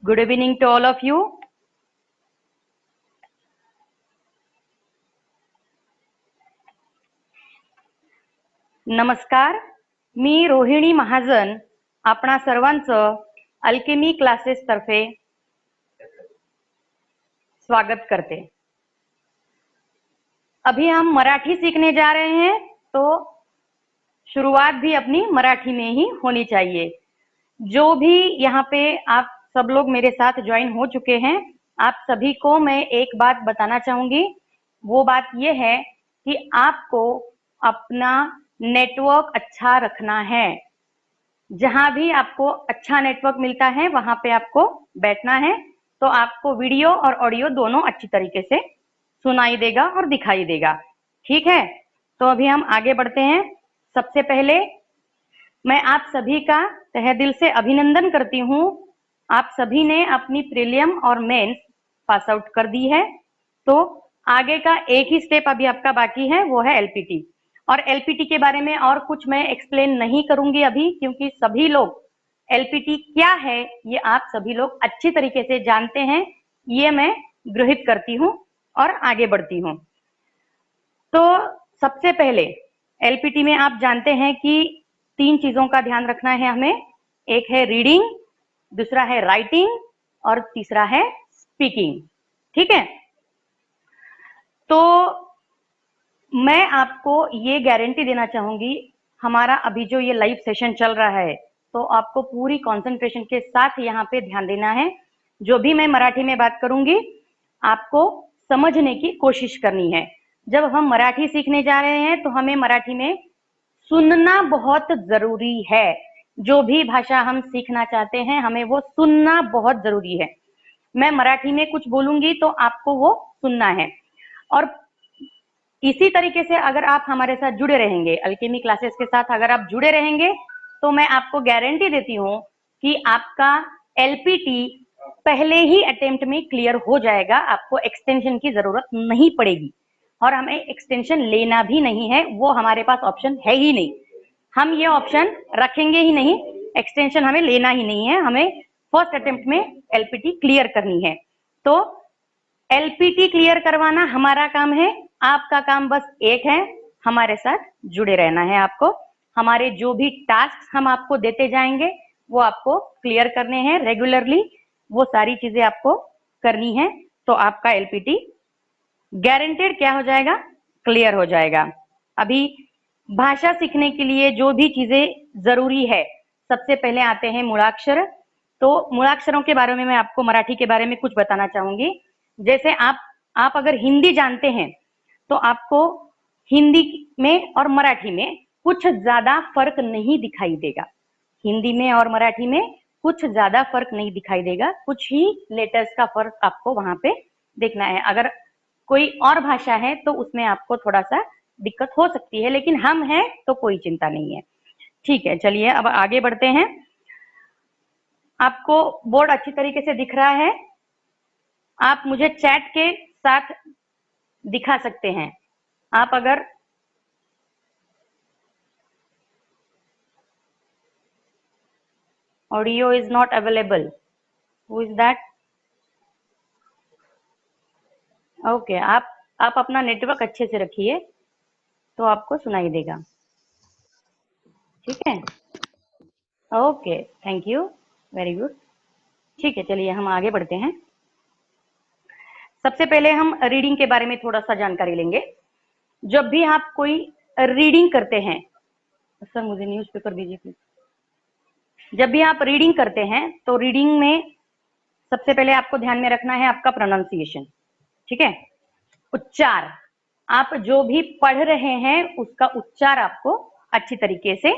Good evening to all of you. नमस्कार, मी रोहिणी महाजन आपणा सर्वांचं अल्केमी क्लासेस तर्फे स्वागत करते। अभी हम मराठी सीखने जा रहे हैं, तो शुरुआत भी अपनी मराठी में ही होनी चाहिए। जो भी यहाँ पे आप सब लोग मेरे साथ ज्वाइन हो चुके हैं, आप सभी को मैं एक बात बताना चाहूंगी। वो बात ये है कि आपको अपना नेटवर्क अच्छा रखना है। जहां भी आपको अच्छा नेटवर्क मिलता है वहां पे आपको बैठना है, तो आपको वीडियो और ऑडियो दोनों अच्छी तरीके से सुनाई देगा और दिखाई देगा। ठीक है, तो अभी हम आगे बढ़ते हैं। सबसे पहले मैं आप सभी का तहे दिल से अभिनंदन करती हूँ। आप सभी ने अपनी प्रीलियम और मेंस पास आउट कर दी है, तो आगे का एक ही स्टेप अभी आपका बाकी है, वो है एलपीटी। और एलपीटी के बारे में और कुछ मैं एक्सप्लेन नहीं करूंगी अभी, क्योंकि सभी लोग एलपीटी क्या है ये आप सभी लोग अच्छी तरीके से जानते हैं। ये मैं गृहित करती हूँ और आगे बढ़ती हूँ। तो सबसे पहले एलपीटी में आप जानते हैं कि 3 चीजों का ध्यान रखना है हमें। एक है रीडिंग, दूसरा है राइटिंग और तीसरा है स्पीकिंग। ठीक है, तो मैं आपको ये गारंटी देना चाहूंगी, हमारा अभी जो ये लाइव सेशन चल रहा है, तो आपको पूरी कंसंट्रेशन के साथ यहाँ पे ध्यान देना है। जो भी मैं मराठी में बात करूंगी आपको समझने की कोशिश करनी है। जब हम मराठी सीखने जा रहे हैं तो हमें मराठी में सुनना बहुत जरूरी है। जो भी भाषा हम सीखना चाहते हैं हमें वो सुनना बहुत जरूरी है। मैं मराठी में कुछ बोलूंगी तो आपको वो सुनना है, और इसी तरीके से अगर आप हमारे साथ जुड़े रहेंगे, अल्केमी क्लासेस के साथ अगर आप जुड़े रहेंगे, तो मैं आपको गारंटी देती हूँ कि आपका एलपीटी पहले ही अटेम्प्ट में क्लियर हो जाएगा। आपको एक्सटेंशन की जरूरत नहीं पड़ेगी, और हमें एक्सटेंशन लेना भी नहीं है, वो हमारे पास ऑप्शन है ही नहीं। हम ये ऑप्शन रखेंगे ही नहीं, एक्सटेंशन हमें लेना ही नहीं है। हमें फर्स्ट अटेम्प्ट में एलपीटी क्लियर करनी है। तो एलपीटी क्लियर करवाना हमारा काम है। आपका काम बस एक है, हमारे साथ जुड़े रहना है। आपको हमारे जो भी टास्क हम आपको देते जाएंगे वो आपको क्लियर करने हैं रेगुलरली। वो सारी चीजें आपको करनी है, तो आपका एलपीटी गारंटेड क्या हो जाएगा, क्लियर हो जाएगा। अभी भाषा सीखने के लिए जो भी चीजें जरूरी है, सबसे पहले आते हैं मूलाक्षर। तो मूलाक्षरों के बारे में मैं आपको मराठी के बारे में कुछ बताना चाहूंगी। जैसे आप अगर हिंदी जानते हैं तो आपको हिंदी में और मराठी में कुछ ज्यादा फर्क नहीं दिखाई देगा। हिंदी में और मराठी में कुछ ज्यादा फर्क नहीं दिखाई देगा, कुछ ही लेटर्स का फर्क आपको वहां पे देखना है। अगर कोई और भाषा है तो उसमें आपको थोड़ा सा दिक्कत हो सकती है, लेकिन हम हैं तो कोई चिंता नहीं है। ठीक है, चलिए अब आगे बढ़ते हैं। आपको बोर्ड अच्छी तरीके से दिख रहा है, आप मुझे चैट के साथ दिखा सकते हैं। आप अगर audio is not available, who is that? Okay, आप अपना नेटवर्क अच्छे से रखिए तो आपको सुनाई देगा। ठीक है, okay, thank you, very good. ठीक है, चलिए हम आगे बढ़ते हैं। सबसे पहले हम रीडिंग के बारे में थोड़ा सा जानकारी लेंगे। जब भी आप कोई रीडिंग करते हैं, सर मुझे न्यूज़पेपर दीजिए प्लीज। जब भी आप रीडिंग करते हैं तो रीडिंग में सबसे पहले आपको ध्यान में रखना है आपका प्रोनाउंसिएशन। ठीक है, उच्चार। आप जो भी पढ़ रहे हैं उसका उच्चार आपको अच्छी तरीके से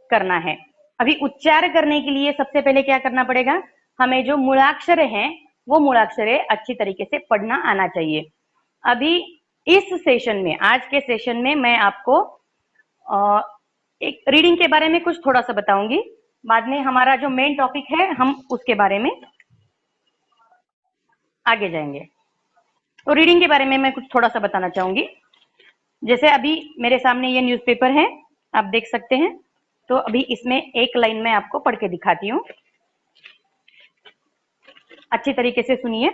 करना है। अभी उच्चार करने के लिए सबसे पहले क्या करना पड़ेगा, हमें जो मूलाक्षर हैं वो मूलाक्षर अच्छी तरीके से पढ़ना आना चाहिए। अभी इस सेशन में, आज के सेशन में मैं आपको एक रीडिंग के बारे में कुछ थोड़ा सा बताऊंगी। बाद में हमारा जो मेन टॉपिक है हम उसके बारे में आगे जाएंगे। तो रीडिंग के बारे में मैं कुछ थोड़ा सा बताना चाहूंगी। जैसे अभी मेरे सामने ये न्यूज़पेपर है, आप देख सकते हैं। तो अभी इसमें एक लाइन में आपको पढ़ के दिखाती हूँ। अच्छी तरीके से सुनिए।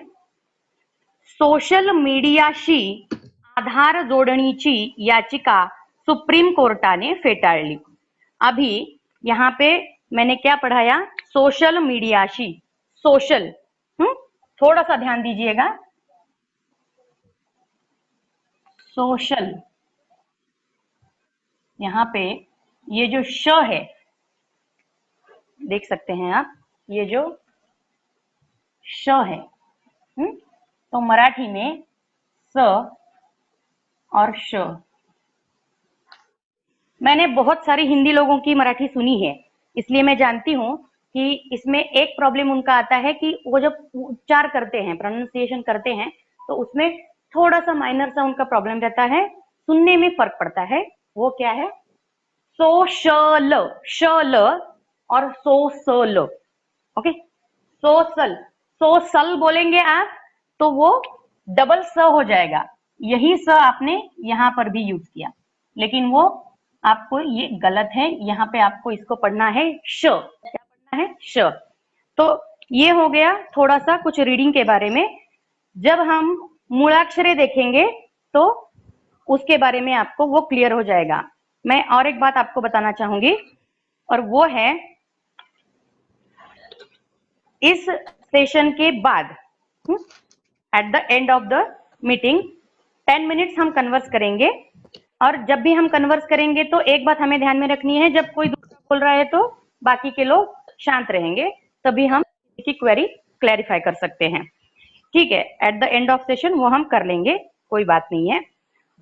सोशल मीडियाशी आधार जोडणीची याचिका सुप्रीम कोर्टाने फेटाळली। अभी यहाँ पे मैंने क्या पढ़ाया, सोशल मीडियाशी, सोशल, थोड़ा सा ध्यान दीजिएगा, सोशल, यहाँ पे ये जो श है देख सकते हैं आप, ये जो श है, तो मराठी में स और श। मैंने बहुत सारी हिंदी लोगों की मराठी सुनी है, इसलिए मैं जानती हूं कि इसमें एक प्रॉब्लम उनका आता है कि वो जब उच्चार करते हैं, प्रोनाउंसिएशन करते हैं, तो उसमें थोड़ा सा माइनर सा उनका प्रॉब्लम रहता है, सुनने में फर्क पड़ता है। वो क्या है, सोशल, शल और सोसल, ओके, सोसल, सोसल बोलेंगे आप तो वो डबल स हो जाएगा। यही स आपने यहां पर भी यूज किया, लेकिन वो आपको ये गलत है, यहाँ पे आपको इसको पढ़ना है श, क्या पढ़ना है, श। तो ये हो गया थोड़ा सा कुछ रीडिंग के बारे में। जब हम मूलाक्षरे देखेंगे तो उसके बारे में आपको वो क्लियर हो जाएगा। मैं और एक बात आपको बताना चाहूंगी, और वो है इस सेशन के बाद at the end of the meeting 10 minutes हम कन्वर्स करेंगे, और जब भी हम कन्वर्स करेंगे तो एक बात हमें ध्यान में रखनी है, जब कोई दूसरा बोल रहा है तो बाकी के लोग शांत रहेंगे, तभी हम की क्वेरी क्लैरिफाई कर सकते हैं। ठीक है, at the end of session वो हम कर लेंगे, कोई बात नहीं है।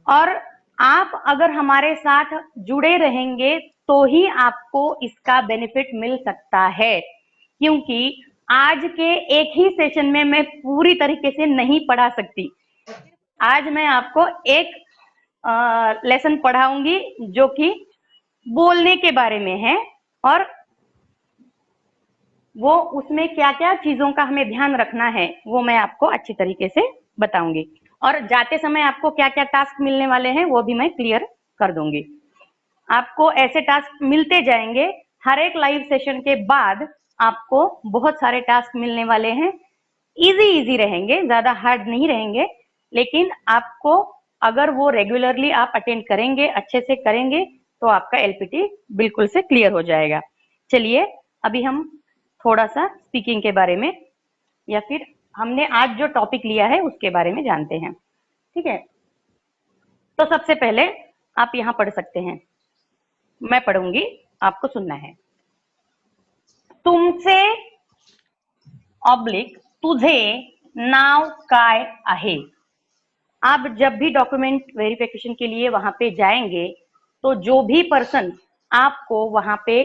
और आप अगर हमारे साथ जुड़े रहेंगे तो ही आपको इसका बेनिफिट मिल सकता है, क्योंकि आज के एक ही सेशन में मैं पूरी तरीके से नहीं पढ़ा सकती। आज मैं आपको एक लेसन पढ़ाऊंगी जो कि बोलने के बारे में है, और वो उसमें क्या क्या चीजों का हमें ध्यान रखना है वो मैं आपको अच्छी तरीके से बताऊंगी, और जाते समय आपको क्या क्या टास्क मिलने वाले हैं वो भी मैं क्लियर कर दूंगी। आपको ऐसे टास्क मिलते जाएंगे, हर एक लाइव सेशन के बाद आपको बहुत सारे टास्क मिलने वाले हैं। इजी रहेंगे, ज्यादा हार्ड नहीं रहेंगे, लेकिन आपको अगर वो रेगुलरली आप अटेंड करेंगे, अच्छे से करेंगे, तो आपका एलपीटी बिल्कुल से क्लियर हो जाएगा। चलिए अभी हम थोड़ा सा स्पीकिंग के बारे में, या फिर हमने आज जो टॉपिक लिया है उसके बारे में जानते हैं। ठीक है, तो सबसे पहले आप यहां पढ़ सकते हैं, मैं पढ़ूंगी, आपको सुनना है। तुमचे ऑब्लिक तुझे नाव काय आहे। आप जब भी डॉक्यूमेंट वेरिफिकेशन के लिए वहां पे जाएंगे तो जो भी पर्सन आपको वहां पे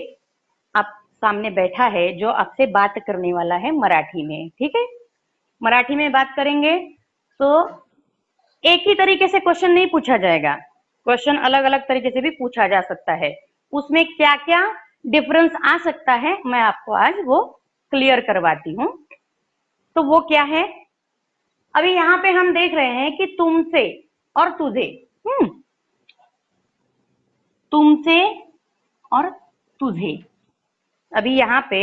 आप सामने बैठा है, जो आपसे बात करने वाला है मराठी में, ठीक है, मराठी में बात करेंगे तो एक ही तरीके से क्वेश्चन नहीं पूछा जाएगा, क्वेश्चन अलग अलग तरीके से भी पूछा जा सकता है। उसमें क्या क्या डिफरेंस आ सकता है मैं आपको आज वो क्लियर करवाती हूं। तो वो क्या है, अभी यहाँ पे हम देख रहे हैं कि तुमसे और तुझे, तुमसे और तुझे। अभी यहाँ पे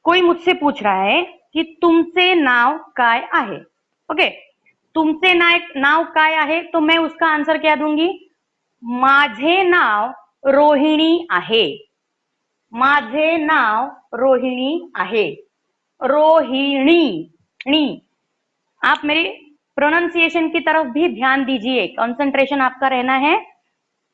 कोई मुझसे पूछ रहा है कि तुमचे नाव काय आहे। ओके, तुमचे नाव काय आहे, तो मैं उसका आंसर क्या दूंगी, माझे नाव रोहिणी आहे। माझे नाव रोहिणी आहे, रोहिणी णी। आप मेरी प्रोनाउंसिएशन की तरफ भी ध्यान दीजिए, कंसंट्रेशन आपका रहना है।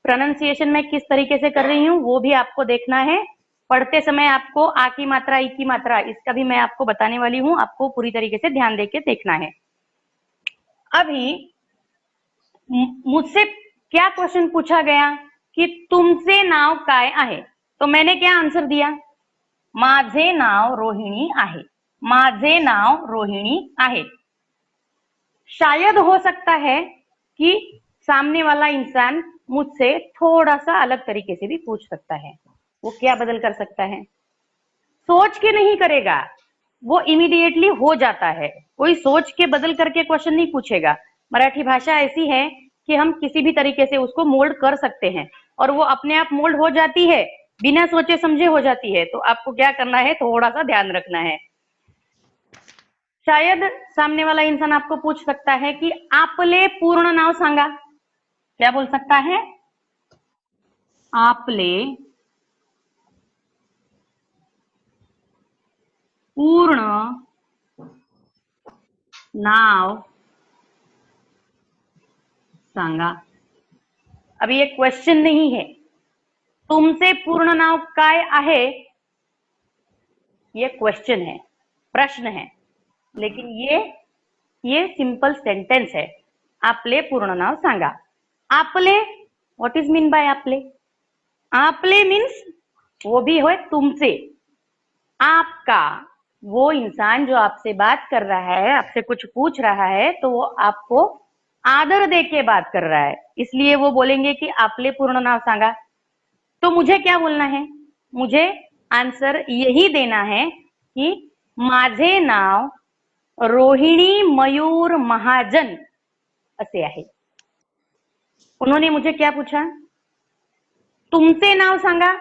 प्रोनाउंसिएशन में किस तरीके से कर रही हूं वो भी आपको देखना है। पढ़ते समय आपको आ की मात्रा, ई की मात्रा, इसका भी मैं आपको बताने वाली हूं, आपको पूरी तरीके से ध्यान देके देखना है। अभी मुझसे क्या क्वेश्चन पूछा गया कि तुमचे नाव काय आहे, तो मैंने क्या आंसर दिया, माझे नाव रोहिणी आहे। माझे नाव रोहिणी आहे। शायद हो सकता है कि सामने वाला इंसान मुझसे थोड़ा सा अलग तरीके से भी पूछ सकता है। वो क्या बदल कर सकता है, सोच के नहीं करेगा, वो इमीडिएटली हो जाता है। कोई सोच के बदल करके क्वेश्चन नहीं पूछेगा। मराठी भाषा ऐसी है कि हम किसी भी तरीके से उसको मोल्ड कर सकते हैं, और वो अपने आप मोल्ड हो जाती है, बिना सोचे समझे हो जाती है। तो आपको क्या करना है, थोड़ा सा ध्यान रखना है। शायद सामने वाला इंसान आपको पूछ सकता है कि आपले पूर्ण नाव सांगा। क्या बोल सकता है? आपले पूर्ण नाव सांगा। अभी ये क्वेश्चन नहीं है, तुमचे पूर्ण नाव काय आहे, ये क्वेश्चन है, प्रश्न है, लेकिन ये सिंपल सेंटेंस है। आपले पूर्ण नाव सांगा। आपले, व्हाट इज मीन बाय आपले? आपले मीन्स वो भी है तुमसे। आपका, वो इंसान जो आपसे बात कर रहा है, आपसे कुछ पूछ रहा है, तो वो आपको आदर दे के बात कर रहा है, इसलिए वो बोलेंगे कि आपले पूर्ण नाव सांगा। तो मुझे क्या बोलना है? मुझे आंसर यही देना है कि माझे नाव रोहिणी मयूर महाजन असे आहे। उन्होंने मुझे क्या पूछा? तुमचे नाव सांगा,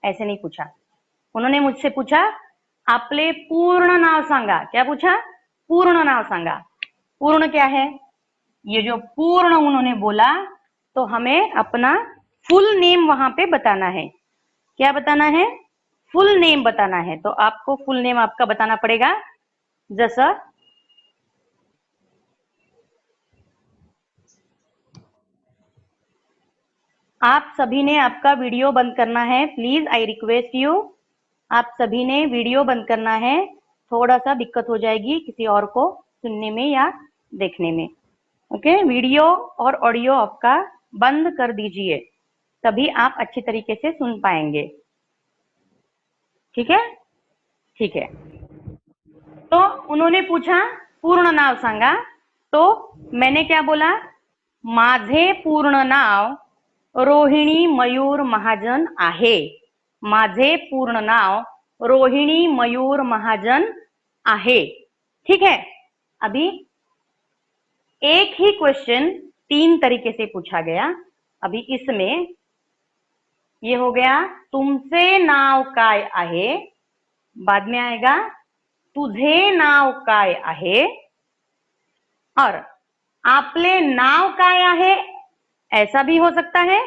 ऐसे नहीं पूछा। उन्होंने मुझसे पूछा आपले पूर्ण नाव सांगा। क्या पूछा? पूर्ण नाव सांगा। पूर्ण क्या है? ये जो पूर्ण उन्होंने बोला, तो हमें अपना फुल नेम वहां पे बताना है। क्या बताना है? फुल नेम बताना है। तो आपको फुल नेम आपका बताना पड़ेगा। जैसा आप सभी ने आपका वीडियो बंद करना है, प्लीज, आई रिक्वेस्ट यू। आप सभी ने वीडियो बंद करना है, थोड़ा सा दिक्कत हो जाएगी किसी और को सुनने में या देखने में। ओके, वीडियो और ऑडियो आपका बंद कर दीजिए, तभी आप अच्छी तरीके से सुन पाएंगे। ठीक है? ठीक है। तो उन्होंने पूछा पूर्ण नाव सांगा, तो मैंने क्या बोला? माझे पूर्ण नाव रोहिणी मयूर महाजन आहे। माझे पूर्ण नाव रोहिणी मयूर महाजन आहे। ठीक है? अभी एक ही क्वेश्चन 3 तरीके से पूछा गया। अभी इसमें ये हो गया तुमचे नाव काय आहे, बाद में आएगा तुझे नाव काय आहे, और आपले नाव काय आहे, ऐसा भी हो सकता है,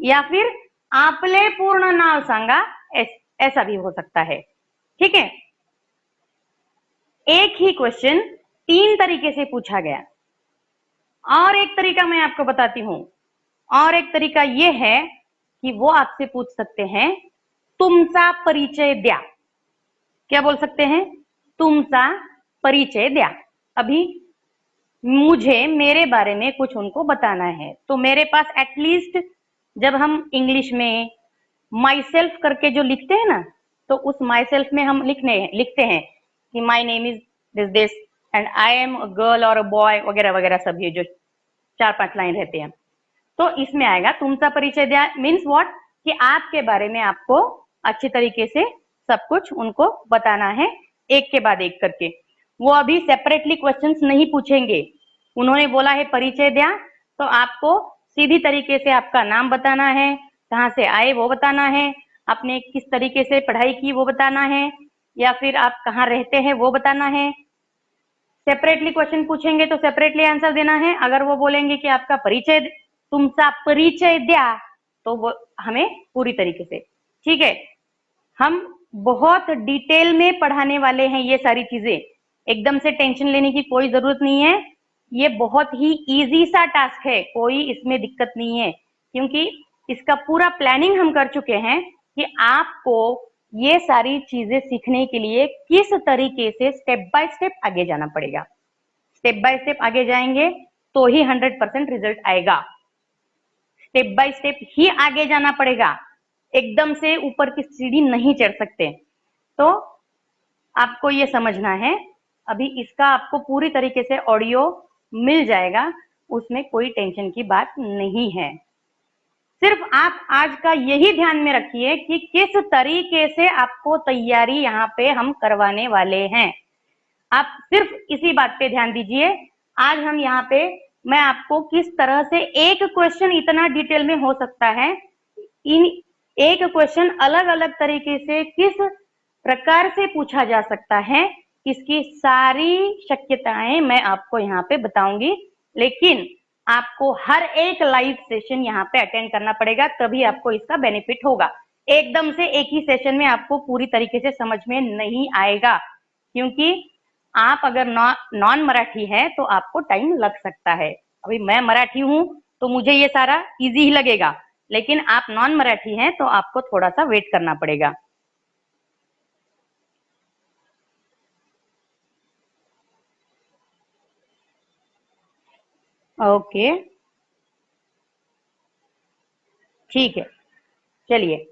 या फिर आपले पूर्ण नाव सांगा, ऐसा भी हो सकता है। ठीक है? एक ही क्वेश्चन 3 तरीके से पूछा गया। और एक तरीका मैं आपको बताती हूं। और एक तरीका यह है कि वो आपसे पूछ सकते हैं तुमचा परिचय द्या। क्या बोल सकते हैं? तुमचा परिचय द्या। अभी मुझे मेरे बारे में कुछ उनको बताना है, तो मेरे पास एटलीस्ट, जब हम इंग्लिश में माई सेल्फ करके जो लिखते हैं ना, तो उस माई सेल्फ में हम लिखते हैं कि my name is this and I am a girl और अ बॉय वगैरह वगैरह, सब ये जो 4-5 लाइन रहते हैं। तो इसमें आएगा तुमचा परिचय दिया, मीन्स व्हाट, कि आपके बारे में आपको अच्छी तरीके से सब कुछ उनको बताना है, एक के बाद एक करके। वो अभी सेपरेटली क्वेश्चंस नहीं पूछेंगे। उन्होंने बोला है परिचय दिया, तो आपको सीधी तरीके से आपका नाम बताना है, कहाँ से आए वो बताना है, आपने किस तरीके से पढ़ाई की वो बताना है, या फिर आप कहाँ रहते हैं वो बताना है। सेपरेटली क्वेश्चन पूछेंगे तो सेपरेटली आंसर देना है। अगर वो बोलेंगे कि आपका परिचय, तुमचा परिचय द्या, तो वो हमें पूरी तरीके से। ठीक है? हम बहुत डिटेल में पढ़ाने वाले हैं ये सारी चीजें, एकदम से टेंशन लेने की कोई जरूरत नहीं है। ये बहुत ही इजी सा टास्क है, कोई इसमें दिक्कत नहीं है, क्योंकि इसका पूरा प्लानिंग हम कर चुके हैं कि आपको ये सारी चीजें सीखने के लिए किस तरीके से स्टेप बाय स्टेप आगे जाना पड़ेगा। स्टेप बाय स्टेप आगे जाएंगे तो ही 100% रिजल्ट आएगा। स्टेप बाय स्टेप ही आगे जाना पड़ेगा, एकदम से ऊपर की सीढ़ी नहीं चढ़ सकते। तो आपको ये समझना है। अभी इसका आपको पूरी तरीके से ऑडियो मिल जाएगा, उसमें कोई टेंशन की बात नहीं है। सिर्फ आप आज का यही ध्यान में रखिए कि किस तरीके से आपको तैयारी यहाँ पे हम करवाने वाले हैं। आप सिर्फ इसी बात पे ध्यान दीजिए। आज हम यहाँ पे, मैं आपको किस तरह से एक क्वेश्चन इतना डिटेल में हो सकता है, इन एक क्वेश्चन अलग अलग तरीके से किस प्रकार से पूछा जा सकता है, इसकी सारी शक्यताएं मैं आपको यहाँ पे बताऊंगी, लेकिन आपको हर एक लाइव सेशन यहाँ पे अटेंड करना पड़ेगा, तभी आपको इसका बेनिफिट होगा। एकदम से एक ही सेशन में आपको पूरी तरीके से समझ में नहीं आएगा, क्योंकि आप अगर नॉन मराठी है तो आपको टाइम लग सकता है। अभी मैं मराठी हूं तो मुझे ये सारा इजी ही लगेगा, लेकिन आप नॉन मराठी हैं तो आपको थोड़ा सा वेट करना पड़ेगा। ओके, ठीक है, चलिए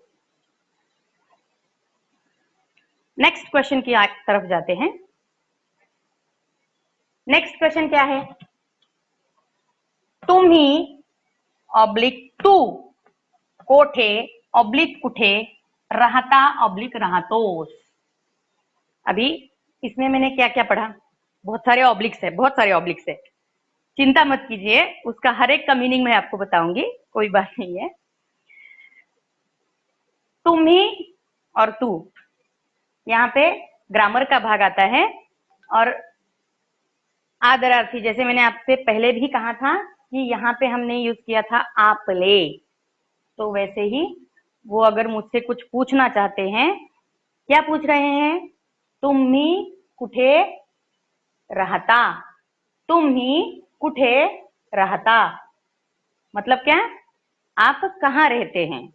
नेक्स्ट क्वेश्चन की तरफ जाते हैं। नेक्स्ट क्वेश्चन क्या है? तुम्ही ऑब्लिक तू कोठे ऑब्लिक कुठे राहता ऑब्लिक राहतोस। अभी इसमें मैंने क्या क्या पढ़ा? बहुत सारे ऑब्लिक्स है, बहुत सारे ऑब्लिक्स है। चिंता मत कीजिए, उसका हर एक का मीनिंग मैं आपको बताऊंगी, कोई बात नहीं है। तुम्ही और तू, यहाँ पे ग्रामर का भाग आता है, और आदरार्थी, जैसे मैंने आपसे पहले भी कहा था कि यहाँ पे हमने यूज किया था आपले, तो वैसे ही वो अगर मुझसे कुछ पूछना चाहते हैं, क्या पूछ रहे हैं? तुम्ही कुठे राहता, तुम्ही कुठे राहता, मतलब क्या? आप कहाँ रहते हैं,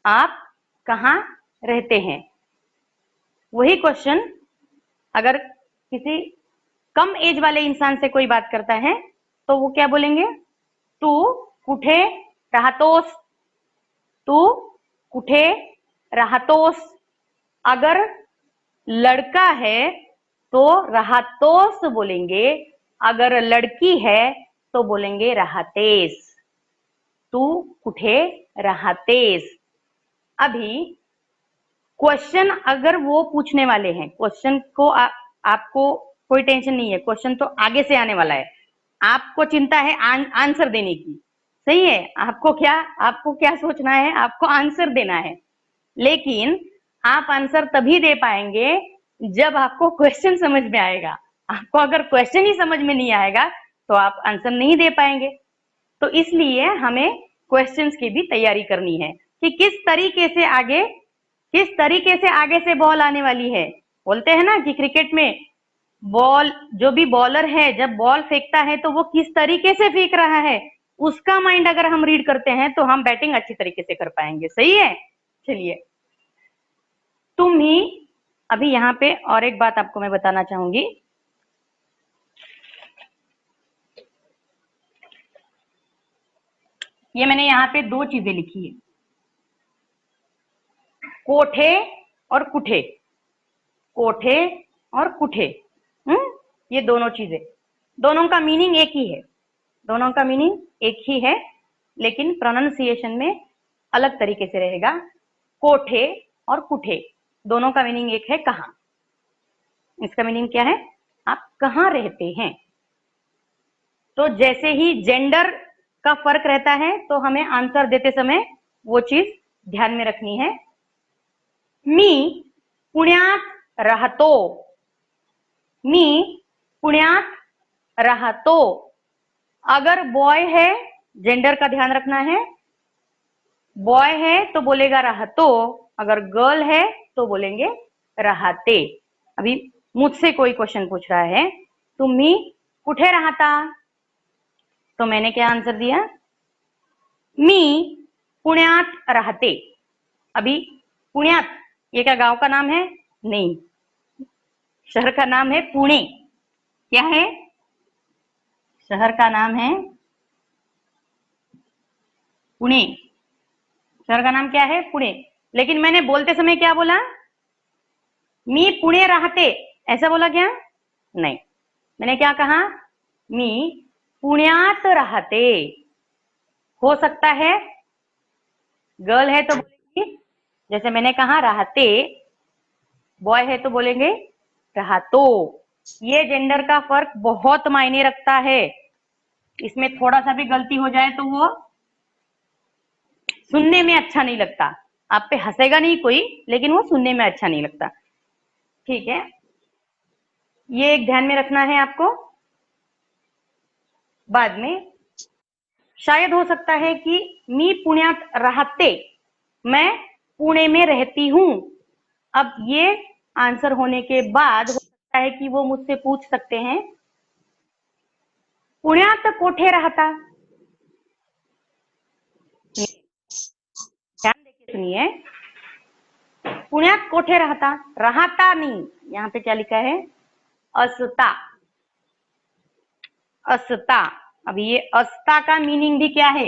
आप कहाँ रहते हैं। वही क्वेश्चन अगर किसी कम एज वाले इंसान से कोई बात करता है तो वो क्या बोलेंगे? तू कुठे राहतोस, तू कुठे राहतोस। अगर लड़का है तो राहतोस बोलेंगे, अगर लड़की है तो बोलेंगे राहतेस, तू कुठे राहतेस। अभी क्वेश्चन अगर वो पूछने वाले हैं, क्वेश्चन को आपको कोई टेंशन नहीं है, क्वेश्चन तो आगे से आने वाला है, आपको चिंता है आंसर देने की, सही है। आपको क्या सोचना है? आपको आंसर देना है, लेकिन आप आंसर तभी दे पाएंगे जब आपको क्वेश्चन समझ में आएगा। आपको अगर क्वेश्चन ही समझ में नहीं आएगा तो आप आंसर नहीं दे पाएंगे। तो इसलिए हमें क्वेश्चंस की भी तैयारी करनी है कि किस तरीके से आगे से बॉल आने वाली है। बोलते हैं ना कि क्रिकेट में बॉल, जो भी बॉलर है जब बॉल फेंकता है तो वो किस तरीके से फेंक रहा है, उसका माइंड अगर हम रीड करते हैं तो हम बैटिंग अच्छी तरीके से कर पाएंगे, सही है। चलिए, तुम्ही, अभी यहाँ पे और एक बात आपको मैं बताना चाहूंगी। ये मैंने यहाँ पे दो चीजें लिखी है, कोठे और कुठे, कोठे और कुठे। ये दोनों चीजें, दोनों का मीनिंग एक ही है, दोनों का मीनिंग एक ही है, लेकिन प्रोनाउंसिएशन में अलग तरीके से रहेगा। कोठे और कुठे दोनों का मीनिंग एक है, कहाँ। इसका मीनिंग क्या है? आप कहाँ रहते हैं। तो जैसे ही जेंडर का फर्क रहता है तो हमें आंसर देते समय वो चीज ध्यान में रखनी है। मी पुण्यात राहतो, मी पुण्यात राहतो। अगर बॉय है, जेंडर का ध्यान रखना है, बॉय है तो बोलेगा राहतो, अगर गर्ल है तो बोलेंगे राहते। अभी मुझसे कोई क्वेश्चन पूछ रहा है, तुम्ही कुठे राहता, तो मैंने क्या आंसर दिया? मी पुण्यात राहते। अभी पुण्यात ये क्या गांव का नाम है? नहीं, शहर का नाम है पुणे। क्या है? शहर का नाम है पुणे, शहर का नाम क्या है? पुणे। लेकिन मैंने बोलते समय क्या बोला? मी पुणे राहते, ऐसा बोला क्या? नहीं, मैंने क्या कहा? मी पुण्यात राहते। हो सकता है गर्ल है तो बोलेंगी, जैसे मैंने कहा राहते, बॉय है तो बोलेंगे राहतो। ये जेंडर का फर्क बहुत मायने रखता है, इसमें थोड़ा सा भी गलती हो जाए तो वो सुनने में अच्छा नहीं लगता। आप पे हंसेगा नहीं कोई, लेकिन वो सुनने में अच्छा नहीं लगता, ठीक है। ये एक ध्यान में रखना है आपको। बाद में शायद हो सकता है कि मी पुण्यात राहते, मैं पुणे में रहती हूं। अब ये आंसर होने के बाद हो सकता है कि वो मुझसे पूछ सकते हैं पुण्यात कोठे राहता। ध्यान देके सुनिए, पुण्यात कोठे राहता, राहता नहीं, यहाँ पे क्या लिखा है, असता। असता। अब ये अस्ता का मीनिंग भी क्या है,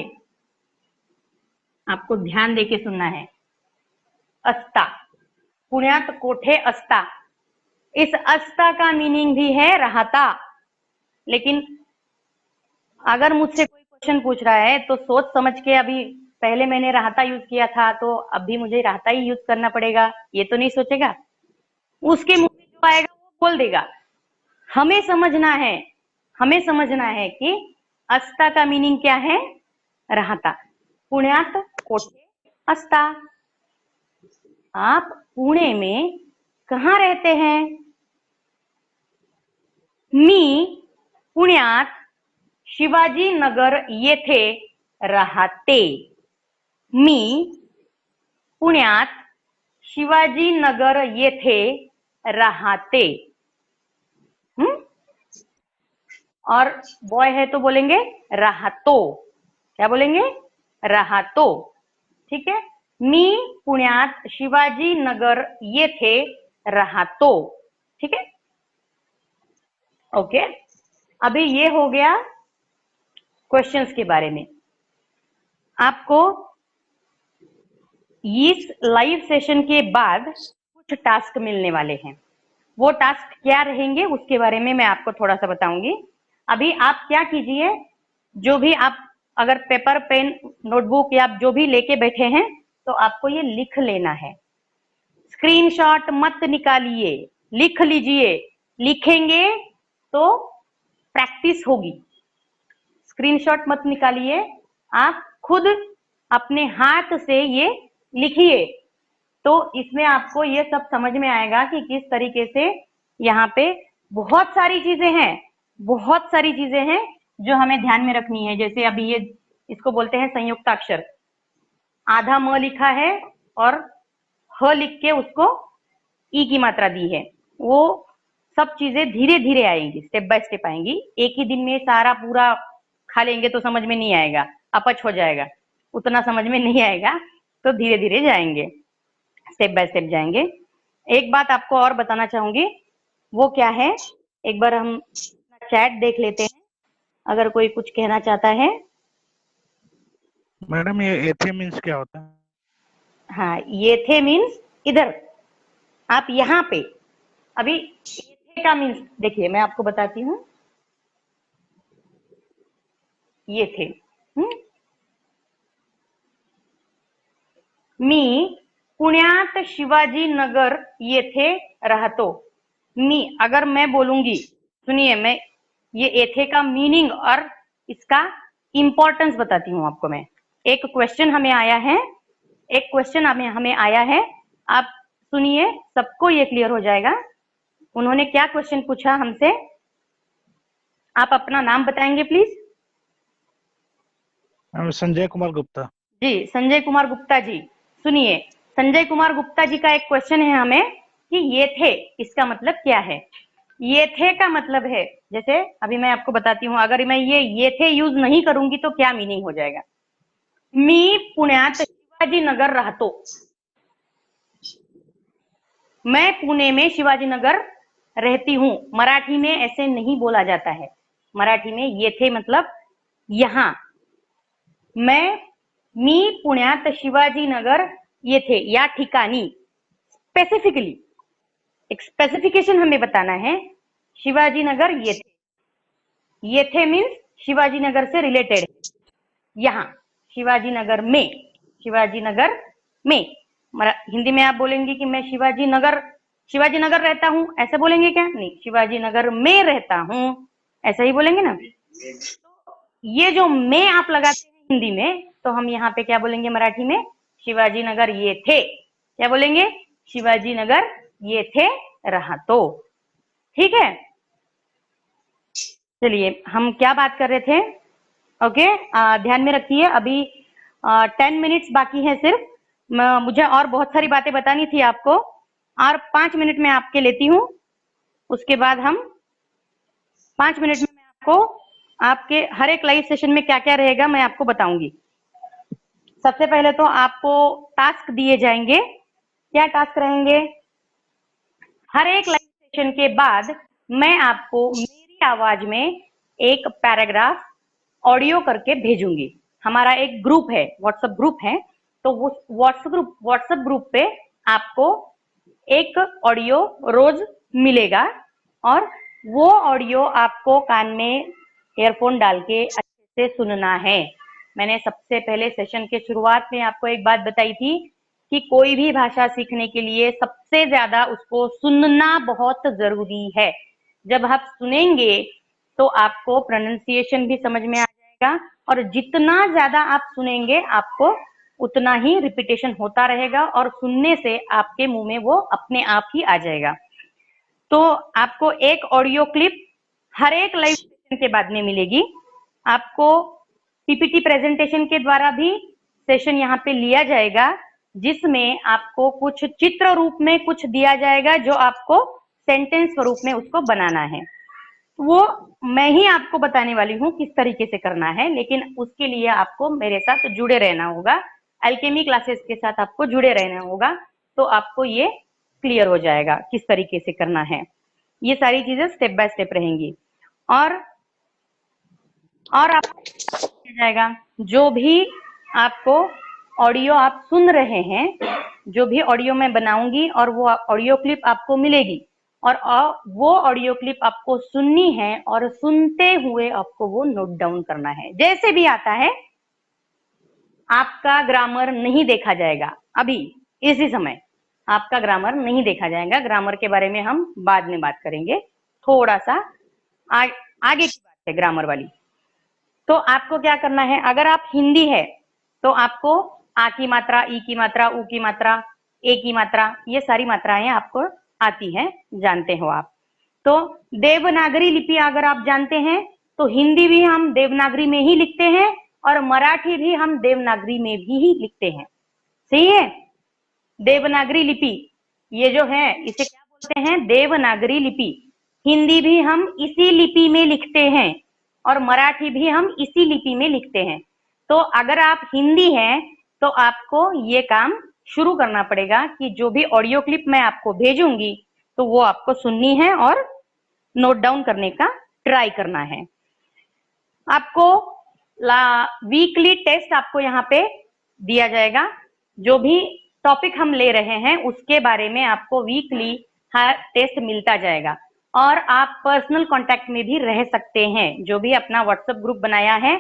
आपको ध्यान देके सुनना है। अस्ता, पुण्यात कोठे अस्ता, इस अस्ता का मीनिंग भी है राहता। लेकिन अगर मुझसे कोई क्वेश्चन पूछ रहा है तो सोच समझ के, अभी पहले मैंने राहता यूज किया था तो अब भी मुझे राहता ही यूज करना पड़ेगा, ये तो नहीं सोचेगा। उसके मुंह में जो आएगा वो बोल देगा। हमें समझना है, हमें समझना है कि अस्ता का मीनिंग क्या है, राहता। पुण्यात कोठे अस्ता, आप पुणे में कहाँ रहते हैं। मी पुण्यात शिवाजीनगर येथे राहते। मी पुण्यात शिवाजीनगर येथे राहते। और बॉय है तो बोलेंगे राहतो। क्या बोलेंगे, राहतो। ठीक है, मी पुण्यात शिवाजीनगर येथे राहतो। ठीक है, ओके। अभी ये हो गया क्वेश्चंस के बारे में। आपको इस लाइव सेशन के बाद कुछ टास्क मिलने वाले हैं। वो टास्क क्या रहेंगे उसके बारे में मैं आपको थोड़ा सा बताऊंगी। अभी आप क्या कीजिए, जो भी आप अगर पेपर पेन नोटबुक या जो भी लेके बैठे हैं तो आपको ये लिख लेना है। स्क्रीनशॉट मत निकालिए, लिख लीजिए। लिखेंगे तो प्रैक्टिस होगी। स्क्रीनशॉट मत निकालिए, आप खुद अपने हाथ से ये लिखिए, तो इसमें आपको ये सब समझ में आएगा कि किस तरीके से यहाँ पे बहुत सारी चीजें हैं, बहुत सारी चीजें हैं जो हमें ध्यान में रखनी है। जैसे अभी ये इसको बोलते हैं संयुक्ताक्षर, आधा म लिखा है और ह लिख के उसको ई की मात्रा दी है। वो सब चीजें धीरे धीरे आएंगी, स्टेप बाय स्टेप आएंगी। एक ही दिन में सारा पूरा खा लेंगे तो समझ में नहीं आएगा, अपच हो जाएगा, उतना समझ में नहीं आएगा। तो धीरे धीरे जाएंगे, स्टेप बाय स्टेप जाएंगे। एक बात आपको और बताना चाहूंगी, वो क्या है, एक बार हम चैट देख लेते हैं, अगर कोई कुछ कहना चाहता है। मैडम ये एथे मीन्स क्या होता है? हाँ, ये थे मीन्स इधर, आप यहाँ पे। अभी ये का मीन्स देखिए, मैं आपको बताती हूँ। ये थे मी पुण्यात शिवाजीनगर येथे राहतो। मी अगर मैं बोलूंगी, सुनिए, मैं ये एथे का मीनिंग और इसका इंपॉर्टेंस बताती हूँ आपको मैं। एक क्वेश्चन हमें आया है, एक क्वेश्चन हमें आया है, आप सुनिए, सबको ये क्लियर हो जाएगा। उन्होंने क्या क्वेश्चन पूछा हमसे, आप अपना नाम बताएंगे प्लीज। संजय कुमार गुप्ता। जी, संजय कुमार गुप्ता जी। सुनिए, संजय कुमार गुप्ता जी का एक क्वेश्चन है हमें कि ये थे इसका मतलब क्या है। ये थे का मतलब है, जैसे अभी मैं आपको बताती हूँ, अगर मैं ये थे यूज नहीं करूंगी तो क्या मीनिंग हो जाएगा। मी पुण्यात शिवाजीनगर राहतो, मैं पुणे में शिवाजीनगर रहती हूँ। मराठी में ऐसे नहीं बोला जाता है। मराठी में ये थे मतलब यहां, मी पुण्यात शिवाजीनगर येथे, या ठिकाणी। स्पेसिफिकली एक स्पेसिफिकेशन हमें बताना है, शिवाजीनगर येथे। येथे मीन्स शिवाजीनगर से रिलेटेड, यहाँ शिवाजीनगर में, शिवाजीनगर में। हिंदी में आप बोलेंगे कि मैं शिवाजीनगर रहता हूं, ऐसा बोलेंगे क्या? नहीं, शिवाजीनगर में रहता हूं, ऐसा ही बोलेंगे ना। ये जो में आप लगाते हैं हिंदी में, तो हम यहाँ पे क्या बोलेंगे मराठी में, शिवाजीनगर ये थे। क्या बोलेंगे? शिवाजीनगर ये थे राहतो। ठीक है, चलिए, हम क्या बात कर रहे थे? ओके, ध्यान में रखिए, अभी 10 मिनट्स बाकी हैं सिर्फ। मुझे और बहुत सारी बातें बतानी थी आपको, और 5 मिनट में आपके लेती हूँ। उसके बाद हम 5 मिनट में मैं आपको आपके हर एक लाइव सेशन में क्या क्या रहेगा मैं आपको बताऊंगी। सबसे पहले तो आपको टास्क दिए जाएंगे। क्या टास्क रहेंगे? हर एक लाइव सेशन के बाद मैं आपको मेरी आवाज में एक पैराग्राफ ऑडियो करके भेजूंगी। हमारा एक ग्रुप है, व्हाट्सएप ग्रुप है, तो वो व्हाट्सएप ग्रुप पे आपको एक ऑडियो रोज मिलेगा, और वो ऑडियो आपको कान में ईयरफोन डाल के अच्छे से सुनना है। मैंने सबसे पहले सेशन के शुरुआत में आपको एक बात बताई थी कि कोई भी भाषा सीखने के लिए सबसे ज्यादा उसको सुनना बहुत जरूरी है। जब आप सुनेंगे तो आपको प्रोनाउंसिएशन भी समझ में आ जाएगा, और जितना ज्यादा आप सुनेंगे आपको उतना ही रिपीटेशन होता रहेगा, और सुनने से आपके मुंह में वो अपने आप ही आ जाएगा। तो आपको एक ऑडियो क्लिप हर एक लाइव सेशन के बाद में मिलेगी। आपको पीपीटी प्रेजेंटेशन के द्वारा भी सेशन यहाँ पे लिया जाएगा, जिसमें आपको कुछ चित्र रूप में कुछ दिया जाएगा जो आपको सेंटेंस स्वरूप में उसको बनाना है। वो मैं ही आपको बताने वाली हूँ किस तरीके से करना है, लेकिन उसके लिए आपको मेरे साथ जुड़े रहना होगा। अल्केमी क्लासेस के साथ आपको जुड़े रहना होगा, तो आपको ये क्लियर हो जाएगा किस तरीके से करना है। ये सारी चीजें स्टेप बाय स्टेप रहेंगी। और आपको जाएगा, जो भी आपको ऑडियो आप सुन रहे हैं, जो भी ऑडियो मैं बनाऊंगी और वो ऑडियो क्लिप आपको मिलेगी, और वो ऑडियो क्लिप आपको सुननी है, और सुनते हुए आपको वो नोट डाउन करना है। जैसे भी आता है, आपका ग्रामर नहीं देखा जाएगा। अभी इसी समय आपका ग्रामर नहीं देखा जाएगा। ग्रामर के बारे में हम बाद में बात करेंगे, थोड़ा सा आगे की बात है ग्रामर वाली। तो आपको क्या करना है, अगर आप हिंदी है तो आपको आ की मात्रा, ई की मात्रा, ऊ की मात्रा, ए की मात्रा, ये सारी मात्राएं आपको आती हैं, जानते हो आप। तो देवनागरी लिपि अगर आप जानते हैं तो हिंदी भी हम देवनागरी में ही लिखते हैं, और मराठी भी हम देवनागरी में भी ही लिखते हैं। सही है? देवनागरी लिपि ये जो है इसे क्या बोलते हैं? देवनागरी लिपि। हिंदी भी हम इसी लिपि में लिखते हैं, और मराठी भी हम इसी लिपि में लिखते हैं। तो अगर आप हिंदी हैं तो आपको ये काम शुरू करना पड़ेगा कि जो भी ऑडियो क्लिप मैं आपको भेजूंगी तो वो आपको सुननी है और नोट डाउन करने का ट्राई करना है। आपको वीकली टेस्ट आपको यहाँ पे दिया जाएगा। जो भी टॉपिक हम ले रहे हैं उसके बारे में आपको वीकली हर टेस्ट मिलता जाएगा, और आप पर्सनल कांटेक्ट में भी रह सकते हैं। जो भी अपना व्हाट्सएप ग्रुप बनाया है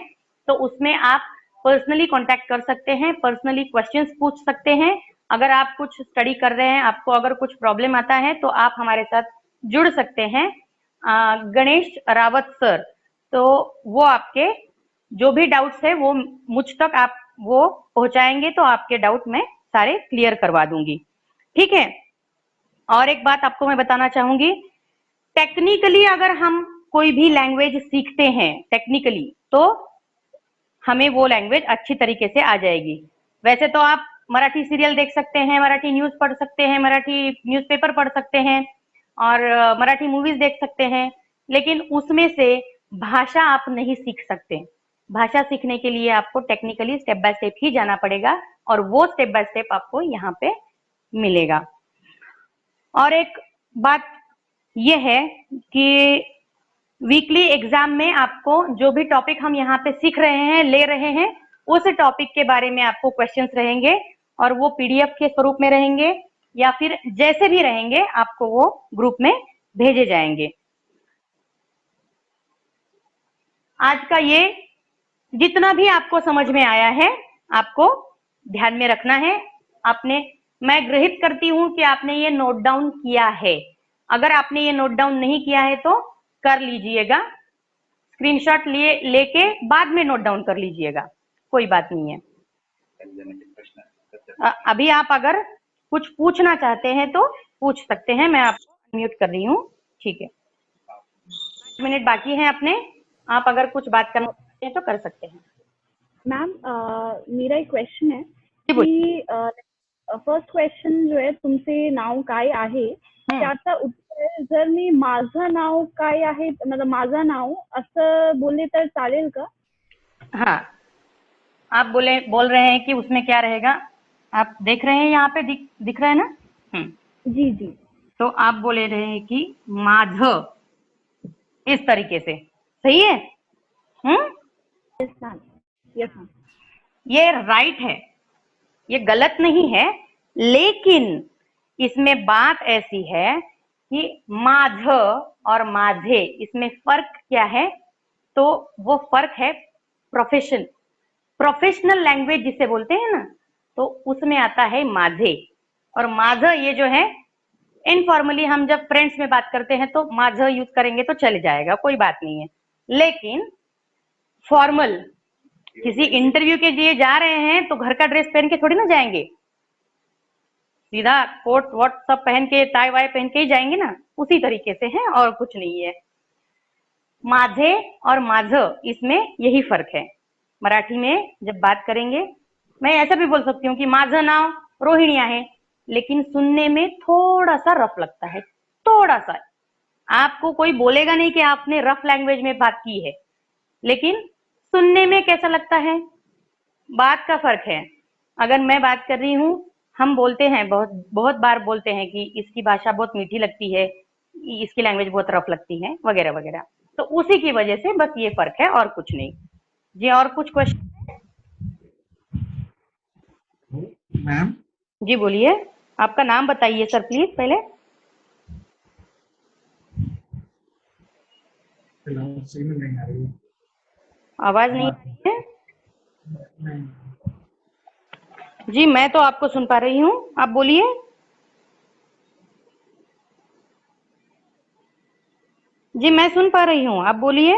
तो उसमें आप पर्सनली कांटेक्ट कर सकते हैं, पर्सनली क्वेश्चंस पूछ सकते हैं। अगर आप कुछ स्टडी कर रहे हैं, आपको अगर कुछ प्रॉब्लम आता है तो आप हमारे साथ जुड़ सकते हैं। गणेश रावत सर, तो वो आपके जो भी डाउट्स है वो मुझ तक आप वो पहुंचाएंगे, तो आपके डाउट मैं सारे क्लियर करवा दूंगी। ठीक है? और एक बात आपको मैं बताना चाहूंगी, टेक्निकली अगर हम कोई भी लैंग्वेज सीखते हैं टेक्निकली, तो हमें वो लैंग्वेज अच्छी तरीके से आ जाएगी। वैसे तो आप मराठी सीरियल देख सकते हैं, मराठी न्यूज पढ़ सकते हैं, मराठी न्यूज़पेपर पढ़ सकते हैं, और मराठी मूवीज देख सकते हैं, लेकिन उसमें से भाषा आप नहीं सीख सकते। भाषा सीखने के लिए आपको टेक्निकली स्टेप बाय स्टेप ही जाना पड़ेगा, और वो स्टेप बाय स्टेप आपको यहाँ पे मिलेगा। और एक बात यह है कि वीकली एग्जाम में आपको जो भी टॉपिक हम यहाँ पे सीख रहे हैं, ले रहे हैं, उस टॉपिक के बारे में आपको क्वेश्चंस रहेंगे, और वो पीडीएफ के स्वरूप में रहेंगे, या फिर जैसे भी रहेंगे आपको वो ग्रुप में भेजे जाएंगे। आज का ये जितना भी आपको समझ में आया है आपको ध्यान में रखना है। मैं गृहित करती हूं कि आपने ये नोट डाउन किया है। अगर आपने ये नोट डाउन नहीं किया है तो कर लीजिएगा, स्क्रीनशॉट लेके बाद में नोट डाउन कर लीजिएगा, कोई बात नहीं है। अभी आप अगर कुछ पूछना चाहते हैं तो पूछ सकते हैं, मैं आपको म्यूट कर रही हूँ। ठीक है। मिनट बाकी हैं अपने, आप अगर कुछ बात करना चाहते हैं तो कर सकते हैं। मैम मेरा एक क्वेश्चन है जी बोलिए। की फर्स्ट क्वेश्चन जो आहे तुमचे नाव काय आहे त्याचं उत्तर जर मी माझं नाव काय आहे मतलब माझं नाव असं बोलले तर चालेल का? हाँ, आप बोल रहे हैं कि उसमें क्या रहेगा, आप देख रहे हैं यहाँ पे दिख रहा है ना? जी जी। तो आप बोले रहे हैं कि माझं, इस तरीके से सही है? Yes ma'am, yes ma'am. ये राइट है, ये गलत नहीं है, लेकिन इसमें बात ऐसी है कि माझं और माझे इसमें फर्क क्या है? तो वो फर्क है प्रोफेशनल लैंग्वेज जिसे बोलते हैं ना, तो उसमें आता है माझे। और माझं ये जो है इनफॉर्मली हम जब फ्रेंड्स में बात करते हैं तो माझं यूज करेंगे तो चल जाएगा, कोई बात नहीं है। लेकिन फॉर्मल किसी इंटरव्यू के लिए जा रहे हैं तो घर का ड्रेस पहन के थोड़ी ना जाएंगे, सीधा कोट वोट सब पहन के टाई वाई पहन के ही जाएंगे ना, उसी तरीके से है और कुछ नहीं है। माझे और माझं इसमें यही फर्क है। मराठी में जब बात करेंगे, मैं ऐसा भी बोल सकती हूँ कि माझं नाव रोहिणी आहे, लेकिन सुनने में थोड़ा सा रफ लगता है, थोड़ा सा। आपको कोई बोलेगा नहीं कि आपने रफ लैंग्वेज में बात की है, लेकिन सुनने में कैसा लगता है, बात का फर्क है। अगर मैं बात कर रही हूँ, हम बोलते हैं बहुत बार बोलते हैं कि इसकी भाषा बहुत मीठी लगती है, इसकी लैंग्वेज बहुत रफ लगती है, वगैरह वगैरह। तो उसी की वजह से बस ये फर्क है और कुछ नहीं। जी और कुछ क्वेश्चन? मैम जी बोलिए, आपका नाम बताइए सर प्लीज पहले। नहीं आ रही है। आवाज नहीं आ रही है? जी मैं तो आपको सुन पा रही हूँ, आप बोलिए। जी मैं सुन पा रही हूँ, आप बोलिए।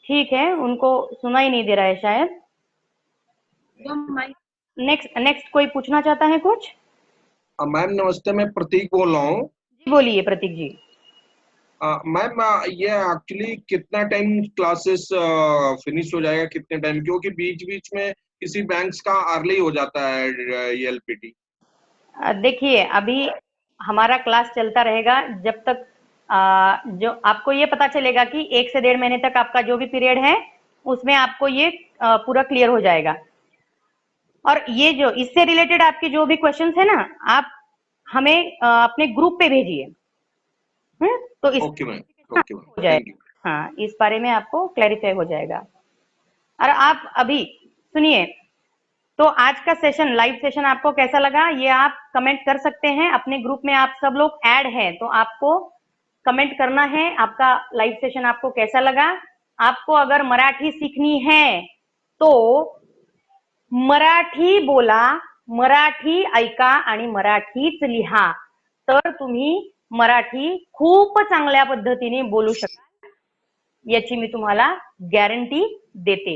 ठीक है, उनको सुना ही नहीं दे रहा है शायद। नेक्स्ट कोई पूछना चाहता है कुछ? मैम नमस्ते, मैं प्रतीक बोल रहा हूँ। जी बोलिए प्रतीक जी। मैम ये एक्चुअली कितना टाइम क्लासेस फिनिश हो जाएगा, कितने टाइम, क्योंकि बीच बीच में किसी बैंक्स का अर्ली हो जाता है ये एलपीटी। देखिए अभी हमारा क्लास चलता रहेगा जब तक जो आपको ये पता चलेगा कि 1 से 1.5 महीने तक आपका जो भी पीरियड है उसमें आपको ये पूरा क्लियर हो जाएगा। और ये जो इससे रिलेटेड आपके जो भी क्वेश्चंस है ना, आप हमें अपने ग्रुप पे भेजिए। तो इस ओके मैम, ओके मैम, हो थैंक जाएगा। यू। हाँ, इस बारे में आपको क्लैरिफाई हो जाएगा। और आप अभी सुनिए, तो आज का सेशन, लाइव सेशन आपको कैसा लगा ये आप कमेंट कर सकते हैं। अपने ग्रुप में आप सब लोग ऐड हैं तो आपको कमेंट करना है आपका लाइव सेशन आपको कैसा लगा। आपको अगर मराठी सीखनी है तो मराठी बोला, मराठी ऐका आणि मराठीच लिहा, तर तुम्ही मराठी खूप चांगल्या पद्धतीने बोलू शकाल, याची मी तुम्हाला गॅरंटी देते।